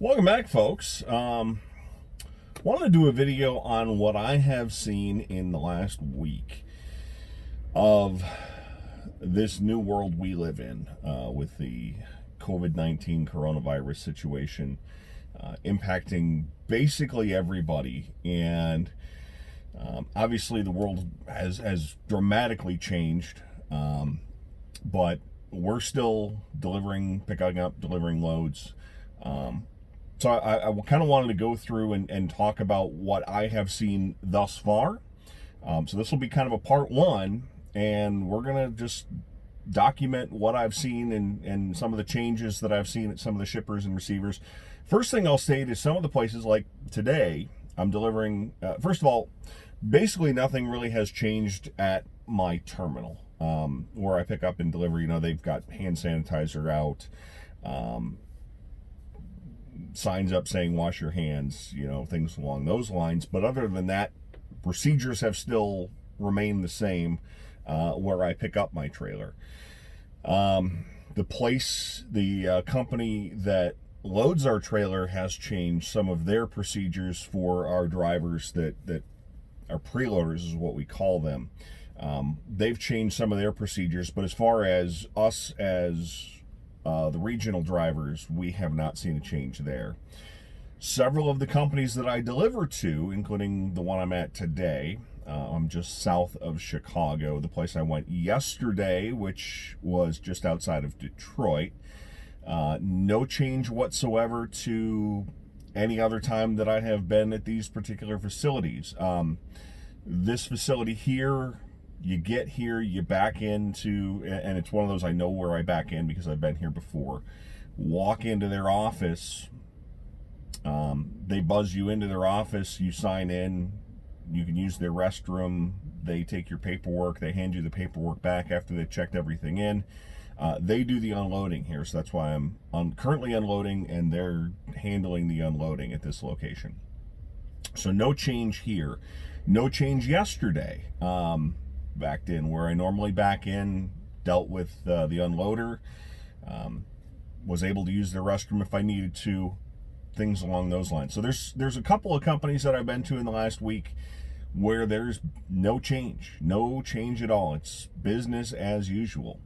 Welcome back, folks. Wanted to do a video on what I have seen in the last week of this new world we live in with the COVID-19 coronavirus situation impacting basically everybody. And obviously the world has dramatically changed, but we're still picking up, delivering loads. So I kind of wanted to go through and talk about what I have seen thus far. So this will be kind of a part one, and we're going to just document what I've seen and some of the changes that I've seen at some of the shippers and receivers. First thing I'll state is some of the places, like today, I'm delivering, first of all, basically nothing really has changed at my terminal where I pick up and deliver. You know, they've got hand sanitizer out, signs up saying wash your hands, you know, things along those lines. But other than that, procedures have still remained the same where I pick up my trailer. The company that loads our trailer has changed some of their procedures for our drivers that are preloaders is what we call them. They've changed some of their procedures, but as far as us as the regional drivers, we have not seen a change there. Several of the companies that I deliver to, including the one I'm at today, I'm just south of Chicago. The place I went yesterday, which was just outside of Detroit, no change whatsoever to any other time that I have been at these particular facilities. This facility here, you get here, you back into, and it's one of those I know where I back in because I've been here before. Walk into their office, they buzz you into their office, you sign in, you can use their restroom, they take your paperwork, they hand you the paperwork back after they've checked everything in. They do the unloading here, so that's why I'm currently unloading, and they're handling the unloading at this location. So no change here. No change yesterday. Backed in where I normally back in, dealt with the unloader, was able to use their restroom if I needed to, things along those lines. So there's a couple of companies that I've been to in the last week where there's no change at all. It's business as usual.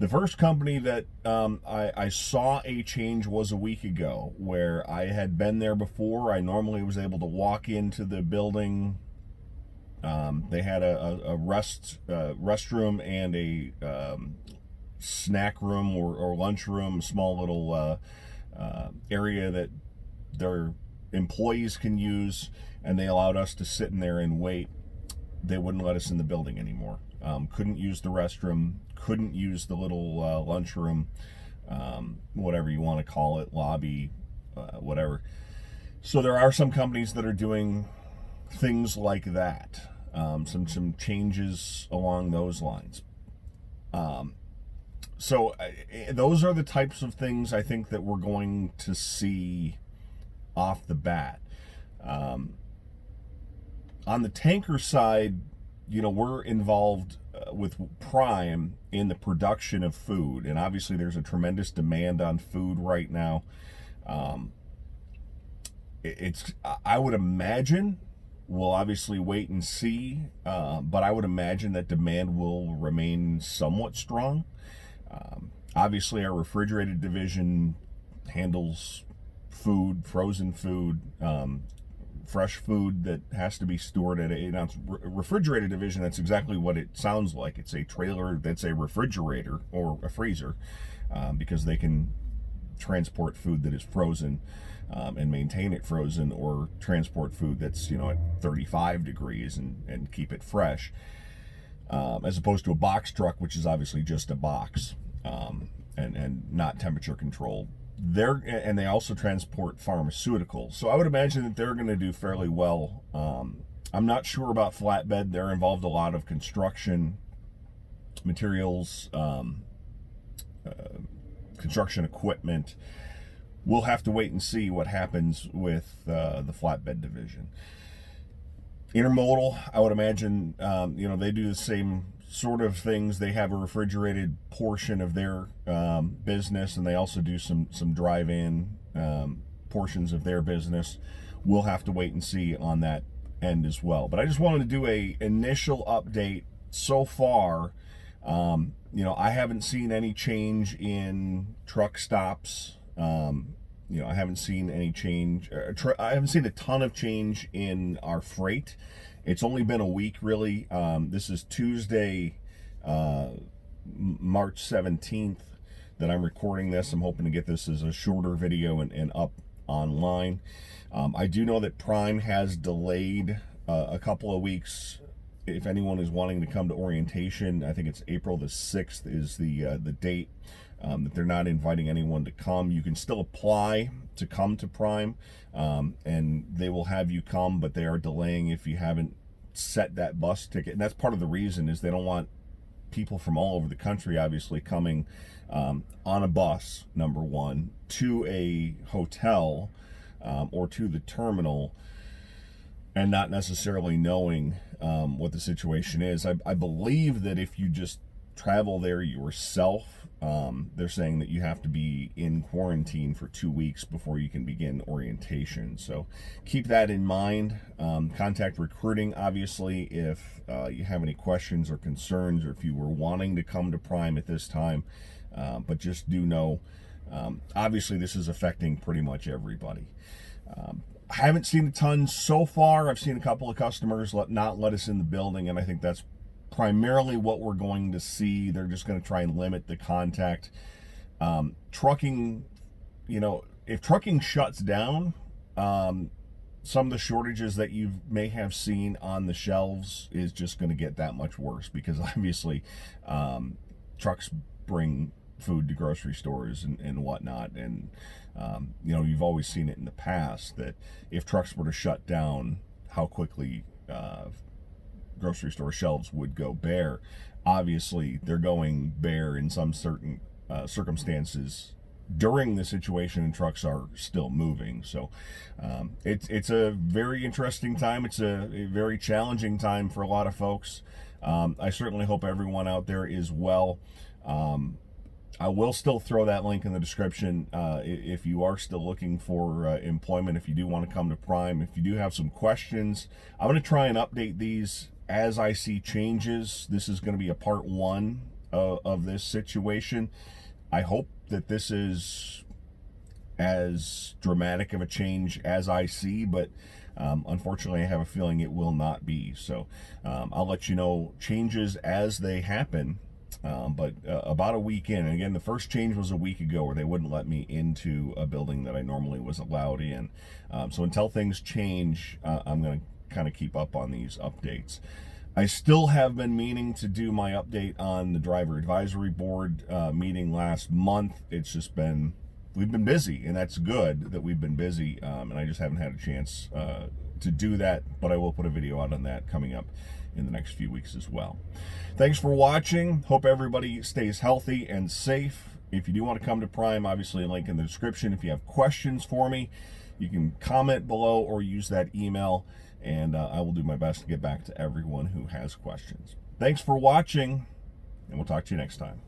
The first company that I saw a change was a week ago, where I had been there before. I normally was able to walk into the building. They had a restroom and a snack room or lunch room, a small little area that their employees can use, and they allowed us to sit in there and wait. They wouldn't let us in the building anymore. Couldn't use the restroom, couldn't use the little lunchroom, whatever you want to call it, lobby, whatever. So there are some companies that are doing things like that, some changes along those lines. So those are the types of things I think that we're going to see off the bat. On the tanker side, you know, we're involved with Prime in the production of food, and obviously there's a tremendous demand on food right now. I would imagine, we'll obviously wait and see, but I would imagine that demand will remain somewhat strong. Obviously, our refrigerated division handles food, frozen food, fresh food that has to be stored at an 8-ounce refrigerated division. That's exactly what it sounds like. It's a trailer that's a refrigerator or a freezer, because they can transport food that is frozen and maintain it frozen, or transport food that's, you know, at 35 degrees and keep it fresh, as opposed to a box truck, which is obviously just a box and not temperature controlled. They also transport pharmaceuticals, so I would imagine that they're going to do fairly well. I'm not sure about Flatbed. They're involved a lot of construction materials, construction equipment. We'll have to wait and see what happens with the Flatbed division. Intermodal, I would imagine, you know, they do the same sort of things. They have a refrigerated portion of their business, and they also do some drive-in portions of their business. We'll have to wait and see on that end as well. But I just wanted to do a initial update. So far, I haven't seen any change in truck stops. I haven't seen any change. I haven't seen a ton of change in our freight. It's only been a week, really. This is Tuesday, March 17th that I'm recording this. I'm hoping to get this as a shorter video and up online. I do know that Prime has delayed a couple of weeks. If anyone is wanting to come to orientation, I think it's April the 6th is the date that they're not inviting anyone to come. You can still apply to come to Prime, and they will have you come, but they are delaying if you haven't set that bus ticket. And that's part of the reason, is they don't want people from all over the country obviously coming on a bus, number one, to a hotel or to the terminal and not necessarily knowing what the situation is. I believe that if you just travel there yourself, they're saying that you have to be in quarantine for 2 weeks before you can begin orientation. So keep that in mind. Contact recruiting, obviously, if you have any questions or concerns, or if you were wanting to come to Prime at this time. But just do know, obviously, this is affecting pretty much everybody. I haven't seen a ton so far. I've seen a couple of customers not let us in the building, and I think that's primarily what we're going to see. They're just going to try and limit the contact. Trucking, if trucking shuts down, some of the shortages that you may have seen on the shelves is just going to get that much worse, because obviously trucks bring food to grocery stores and whatnot. And, you've always seen it in the past that if trucks were to shut down, how quickly grocery store shelves would go bare. Obviously, they're going bare in some certain circumstances during the situation, and trucks are still moving. So it's a very interesting time. It's a very challenging time for a lot of folks. I certainly hope everyone out there is well. I will still throw that link in the description if you are still looking for employment, if you do want to come to Prime. If you do have some questions, I'm going to try and update these as I see changes. This is going to be a part 1 of this situation. I hope that this is as dramatic of a change as I see, but unfortunately I have a feeling it will not be. So I'll let you know changes as they happen. But about a week in, and again, the first change was a week ago, where they wouldn't let me into a building that I normally was allowed in. So until things change, I'm going to kind of keep up on these updates. I still have been meaning to do my update on the driver advisory board meeting last month. It's just been, we've been busy, and that's good that we've been busy, and I just haven't had a chance to do that, but I will put a video out on that coming up in the next few weeks as well. Thanks for watching. Hope everybody stays healthy and safe. If you do want to come to Prime, obviously a link in the description. If you have questions for me, you can comment below or use that email, and I will do my best to get back to everyone who has questions. Thanks for watching, and we'll talk to you next time.